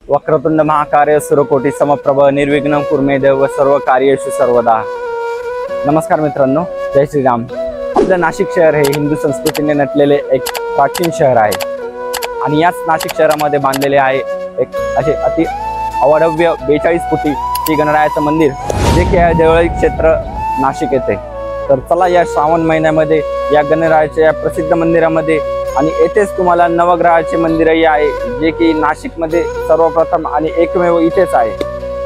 वक्रतुंड महाकाय सूर्यकोटी समप्रभ निर्विघ्नं कुर्मे देव सर्व कार्येषु सर्वदा। नमस्कार मित्रांनो, जय श्रीराम। आपलं नाशिक शहर हे हिंदू संस्कृतीने नटलेले एक प्राचीन शहर आहे आणि याच नाशिक शहरामध्ये बांधलेले आहे एक असे अति अवाढव्य 42 फुटी श्री गणरायाचं मंदिर, जे की आहे देवळी क्षेत्र नाशिक येथे। तर चला या श्रावण महिन्यामध्ये या गणरायाच्या या प्रसिद्ध मंदिरामध्ये आणि येथेच तुम्हाला नवग्रहाचे मंदिरही आहे, जे की नाशिकमध्ये सर्वप्रथम आणि एकमेव इथेच आहे।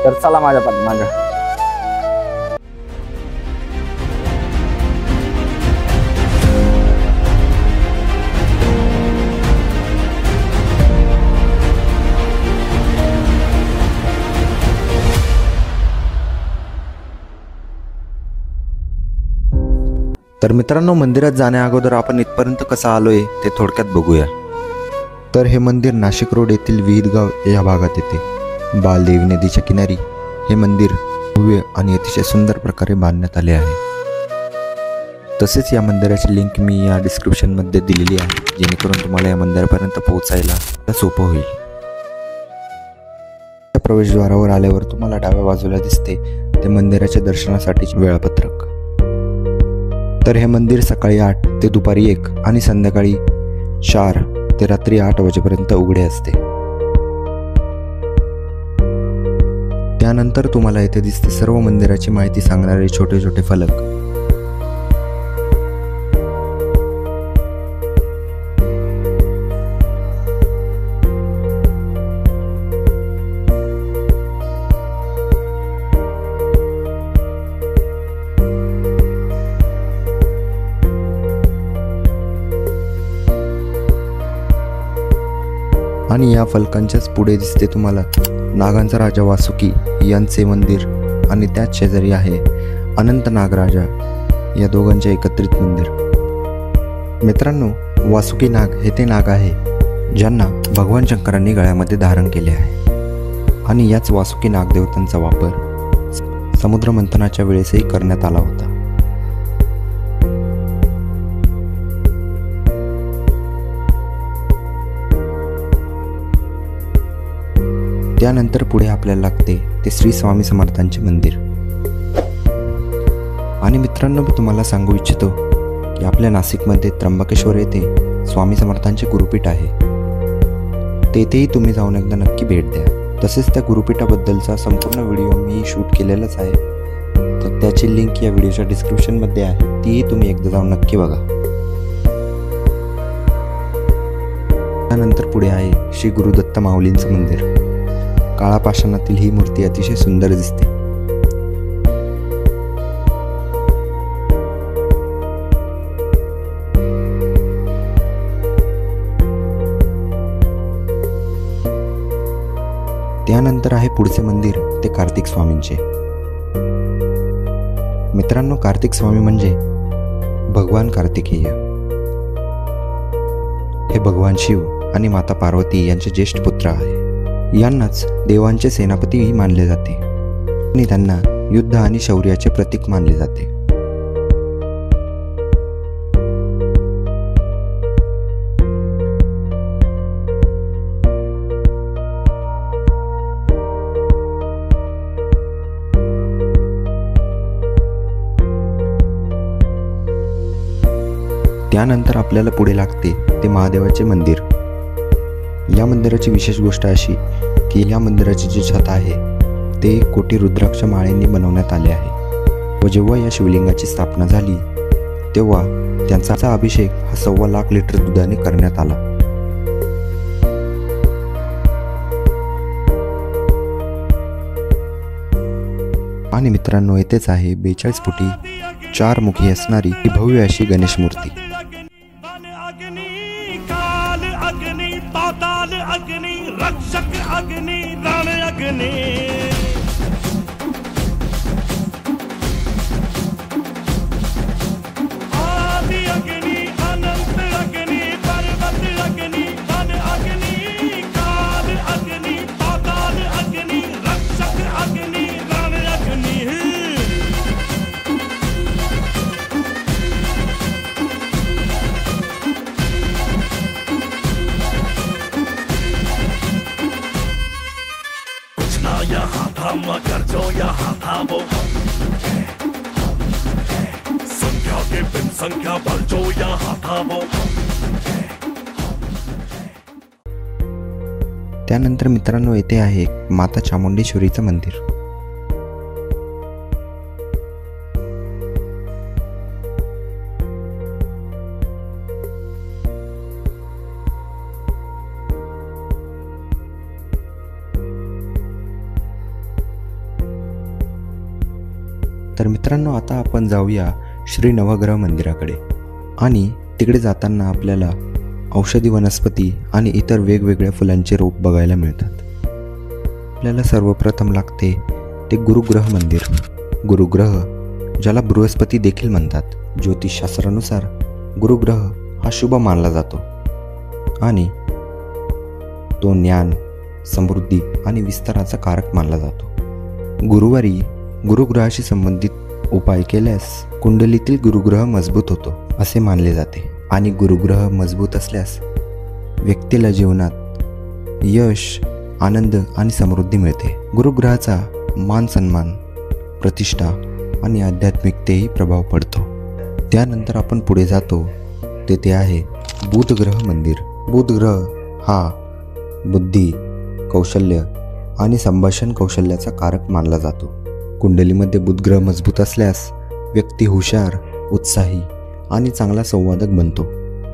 तर चला माझ्या पाठीमागे। तर मित्रांनो, मंदिरात जाण्या अगोदर आपण इथपर्यंत कसा आलोय ते थोडक्यात बघूया। तर हे मंदिर नाशिक रोड येथील विहिदगाव या भागात येते। बालदेवी नदीच्या किनारी हे मंदिर भव्य आणि अतिशय सुंदर प्रकारे बांधण्यात आले आहे। तसेच या मंदिराची लिंक मी या डिस्क्रिप्शनमध्ये दिलेली आहे, जेणेकरून तुम्हाला या मंदिरापर्यंत पोहोचायला सोपं होईल। या प्रवेशद्वारावर आल्यावर तुम्हाला डाव्या बाजूला दिसते ते मंदिराच्या दर्शनासाठीचे वेळापत्रक। तर हे मंदिर सकाळी 8 ते दुपारी 1 आणि संध्याकाळी 4 ते रात्री 8 वाजेपर्यंत उघडे असते। त्यानंतर तुम्हाला येथे दिसते सर्व मंदिराची माहिती सांगणारे छोटे छोटे फलक। आणि या फलकांच्याच पुढे दिसते तुम्हाला नागांचा राजा वासुकी यांचे मंदिर आणि त्याच शेजारी आहे अनंत नागराजा या दोघांचे एकत्रित मंदिर। मित्रांनो, वासुकी नाग हे ते नाग आहे ज्यांना भगवान शंकरांनी गळ्यामध्ये धारण केले आहे आणि याच वासुकी नागदेवतांचा वापर समुद्र मंथनाच्या वेळेसही करण्यात आला होता। त्यानंतर पुढे आपल्याला लागते ते श्री स्वामी समर्थांचे मंदिर। आणि मित्रांनो, मी तुम्हाला सांगू इच्छितो की आपल्या नाशिकमध्ये त्र्यंबकेश्वर येथे स्वामी समर्थांचे गुरुपीठ आहे। तेथेही तुम्ही जाऊन एकदा नक्की भेट द्या। तसेच त्या गुरुपीठाबद्दलचा संपूर्ण व्हिडिओ मी शूट केलेलाच आहे, तर त्याची लिंक या व्हिडिओच्या डिस्क्रिप्शनमध्ये आहे, तीही तुम्ही एकदा जाऊन नक्की बघा। त्यानंतर पुढे आहे श्री गुरुदत्त माऊलींचं मंदिर। काळा पाषाणातील ही मूर्ती अतिशय सुंदर दिसते। त्यानंतर आहे पुढचे मंदिर ते कार्तिक स्वामींचे। मित्रांनो, कार्तिक स्वामी म्हणजे भगवान कार्तिकेय। हे भगवान शिव आणि माता पार्वती यांचे ज्येष्ठ पुत्र आहे। यांनाच देवांचे सेनापतीही मानले जाते आणि त्यांना युद्ध आणि शौर्याचे प्रतीक मानले जाते। त्यानंतर आपल्याला पुढे लागते ते महादेवाचे मंदिर। या मंदिराची विशेष गोष्ट अशी की या मंदिराचे जे छत आहे ते कोटी रुद्राक्ष माळेंनी बनवण्यात आले आहे व जेव्हा या शिवलिंगाची स्थापना झाली तेव्हा त्यांचा अभिषेक हा 1.25 लाख लिटर दुधाने करण्यात आला। आणि मित्रांनो, येथेच आहे 42 फुटी 4 मुखी असणारी ही भव्य अशी गणेश मूर्ती। अग्नि रक्षक अग्नि रण अग्नि आदि अग्नि अनंत अग्नि पर्वत अग्नि वन अग्नि काल अग्नि पाताल अग्नि रक्षक अग्नि रण अग्नि। धाम कर जो यहाँ थामो संख्या के बिन संख्या पर जो यहाँ थामो त्यानंतर मित्रांनो येथे आहे माता चामुंडेश्वरीचं मंदिर. तर मित्रांनो आता आपण जाऊया श्री नवग्रह मंदिराकडे. आणि तिकडे जाताना आपल्याला औषधी वनस्पती आणि इतर वेगवेगळ्या फुलांचे रोप बघायला मिळतात. आपल्याला सर्वप्रथम लागते ते गुरुग्रह मंदिर. गुरुग्रह ज्याला बृहस्पती देखील म्हणतात. ज्योतिषशास्त्रानुसार गुरुग्रह हा शुभ मानला जातो आणि तो ज्ञान, समृद्धी आणि विस्ताराचा कारक मानला जातो. गुरुवारी गुरुग्रहाशी संबंधित उपाय केल्यास कुंडलीतील गुरुग्रह मजबूत होतो असे मानले जाते. आणि गुरुग्रह मजबूत असल्यास व्यक्तीला जीवनात यश, आनंद आणि समृद्धी मिळते. गुरुग्रहाचा मान सन्मान, प्रतिष्ठा आणि आध्यात्मिकतेही प्रभाव पडतो. त्यानंतर आपण पुढे जातो तेथे आहे बुधग्रह मंदिर. बुधग्रह हा बुद्धी, कौशल्य आणि संभाषण कौशल्याचा कारक मानला जातो. कुंडलीमध्ये बुधग्रह मजबूत असल्यास व्यक्ती हुशार, उत्साही आणि चांगला संवादक बनतो.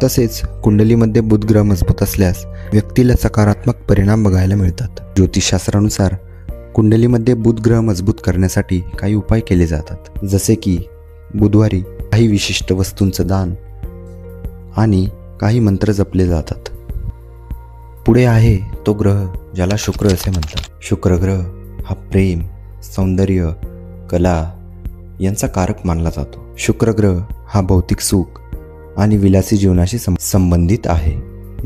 तसेच कुंडलीमध्ये बुधग्रह मजबूत असल्यास व्यक्तीला सकारात्मक परिणाम बघायला मिळतात. ज्योतिषशास्त्रानुसार कुंडलीमध्ये बुधग्रह मजबूत करण्यासाठी काही उपाय केले जातात, जसे की बुधवारी काही विशिष्ट वस्तूंचं दान आणि काही मंत्र जपले जातात. पुढे आहे तो ग्रह ज्याला शुक्र असे म्हणतात. शुक्र ग्रह हा प्रेम, सौंदर्य, कला यांचा कारक मानला जातो. शुक्र ग्रह हा भौतिक सुख आणि विलासी जीवनाशी संबंधित आहे.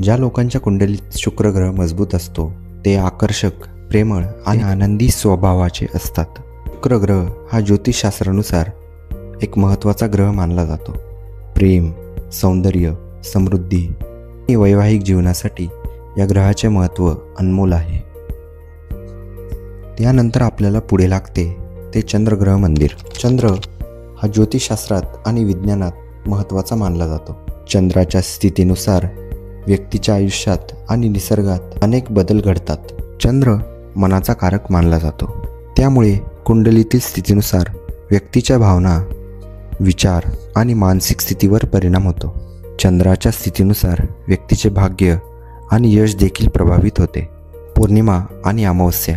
ज्या लोकांच्या कुंडलीत शुक्र ग्रह मजबूत असतो ते आकर्षक, प्रेमळ आणि आनंदी स्वभावाचे असतात. शुक्र ग्रह हा ज्योतिषशास्त्रानुसार एक महत्त्वाचा ग्रह मानला जातो. प्रेम, सौंदर्य, समृद्धी आणि वैवाहिक जीवनासाठी या ग्रहाचे महत्त्व अनमोल आहे. त्यानंतर आपल्याला पुढे लागते ते चंद्रग्रह मंदिर. चंद्र हा ज्योतिषशास्त्रात आणि विज्ञानात महत्त्वाचा मानला जातो. चंद्राच्या स्थितीनुसार व्यक्तीच्या आयुष्यात आणि निसर्गात अनेक बदल घडतात. चंद्र मनाचा कारक मानला जातो. त्यामुळे कुंडलीतील स्थितीनुसार व्यक्तीच्या भावना, विचार आणि मानसिक स्थितीवर परिणाम होतो. चंद्राच्या स्थितीनुसार व्यक्तीचे भाग्य आणि यश देखील प्रभावित होते. पौर्णिमा आणि अमावस्या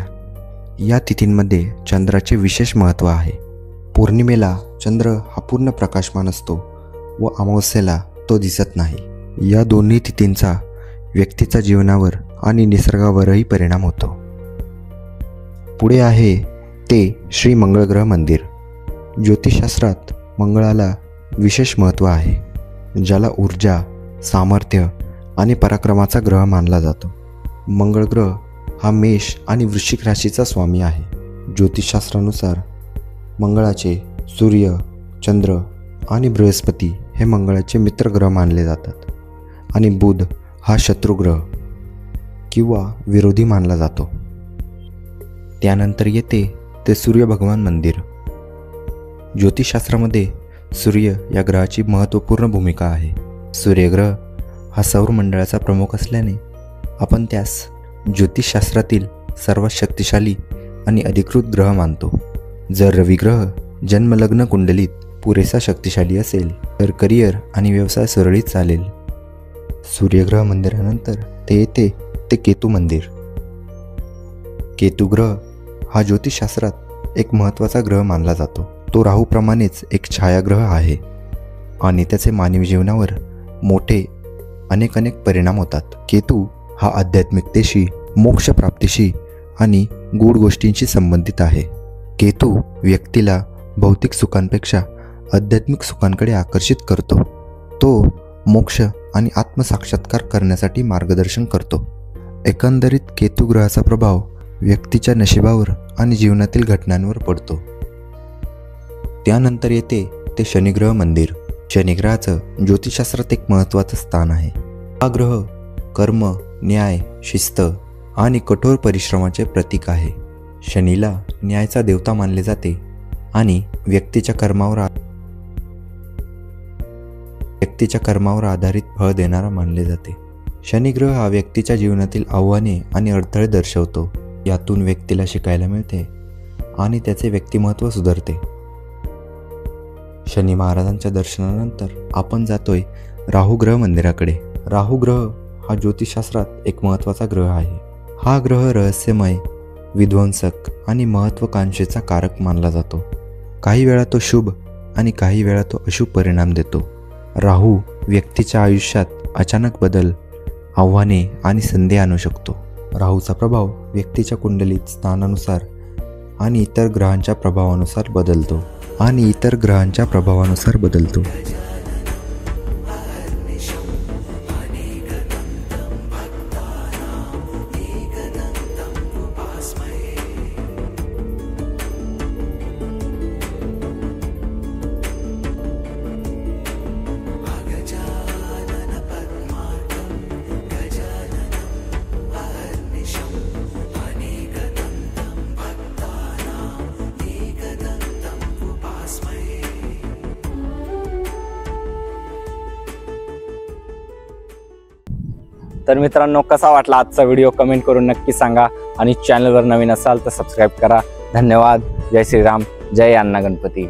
या तिथींमध्ये चंद्राचे विशेष महत्त्व आहे. पौर्णिमेला चंद्र हा पूर्ण प्रकाशमान असतो व अमावस्येला तो दिसत नाही. या दोन्ही तिथींचा व्यक्तीच्या जीवनावर आणि निसर्गावरही परिणाम होतो. पुढे आहे ते श्री मंगळग्रह मंदिर. ज्योतिषशास्त्रात मंगळाला विशेष महत्त्व आहे, ज्याला ऊर्जा, सामर्थ्य आणि पराक्रमाचा ग्रह मानला जातो. मंगळ ग्रह हा मेष आणि वृश्चिक राशीचा स्वामी आहे. ज्योतिषशास्त्रानुसार मंगळाचे सूर्य, चंद्र आणि बृहस्पती हे मंगळाचे मित्रग्रह मानले जातात आणि बुध हा शत्रुग्रह किंवा विरोधी मानला जातो. त्यानंतर येते ते सूर्य भगवान मंदिर. ज्योतिषशास्त्रामध्ये सूर्य या ग्रहाची महत्त्वपूर्ण भूमिका आहे. सूर्यग्रह हा सौरमंडळाचा प्रमुख असल्याने आपण त्यास ज्योतिषशास्त्रातील सर्वात शक्तिशाली आणि अधिकृत ग्रह मानतो. जर रवी ग्रह जन्मलग्न कुंडलीत पुरेसा शक्तिशाली असेल तर करिअर आणि व्यवसाय सुरळीत चालेल. सूर्यग्रह मंदिरानंतर ते येते ते केतू मंदिर. केतू ग्रह हा ज्योतिषशास्त्रात एक महत्त्वाचा ग्रह मानला जातो. तो राहूप्रमाणेच एक छायाग्रह आहे आणि त्याचे मानवी जीवनावर मोठे अनेक परिणाम होतात. केतू हा आध्यात्मिकतेशी, मोक्षप्राप्तीशी आणि गूढ गोष्टींशी संबंधित आहे. केतू व्यक्तीला भौतिक सुखांपेक्षा आध्यात्मिक सुखांकडे आकर्षित करतो. तो मोक्ष आणि आत्मसाक्षात्कार करण्यासाठी मार्गदर्शन करतो. एकंदरीत केतू ग्रहाचा प्रभाव व्यक्तीच्या नशिबावर आणि जीवनातील घटनांवर पडतो. त्यानंतर येते ते शनिग्रह मंदिर. शनिग्रहाचं ज्योतिषशास्त्रात एक महत्त्वाचं स्थान आहे. हा ग्रह कर्म, न्याय, शिस्त आणि कठोर परिश्रमाचे प्रतीक आहे. शनीला न्यायाचा देवता मानले जाते आणि व्यक्तीच्या कर्मावर आधारित फळ देणारा मानले जाते. शनिग्रह हा व्यक्तीच्या जीवनातील आव्हाने आणि अडथळे दर्शवतो. यातून व्यक्तीला शिकायला मिळते आणि त्याचे व्यक्तिमत्व सुधारते. शनी महाराजांच्या दर्शनानंतर आपण जातोय राहू ग्रह मंदिराकडे. राहू ग्रह हा ज्योतिषशास्त्रात एक महत्त्वाचा ग्रह आहे. हा ग्रह रहस्यमय, विध्वंसक आणि महत्त्वाकांक्षेचा कारक मानला जातो. काही वेळा तो शुभ आणि काही वेळा तो अशुभ परिणाम देतो. राहू व्यक्तीच्या आयुष्यात अचानक बदल, आव्हाने आणि संधी आणू शकतो. राहूचा प्रभाव व्यक्तीच्या कुंडलीत स्थानानुसार आणि इतर ग्रहांच्या प्रभावानुसार बदलतो. तर मित्रांनो, कसा वाटला आजचा व्हिडिओ कमेंट करून नक्की सांगा आणि चॅनलवर नवीन असाल तर सबस्क्राईब करा. धन्यवाद. जय श्रीराम. जय अण्णा गणपती.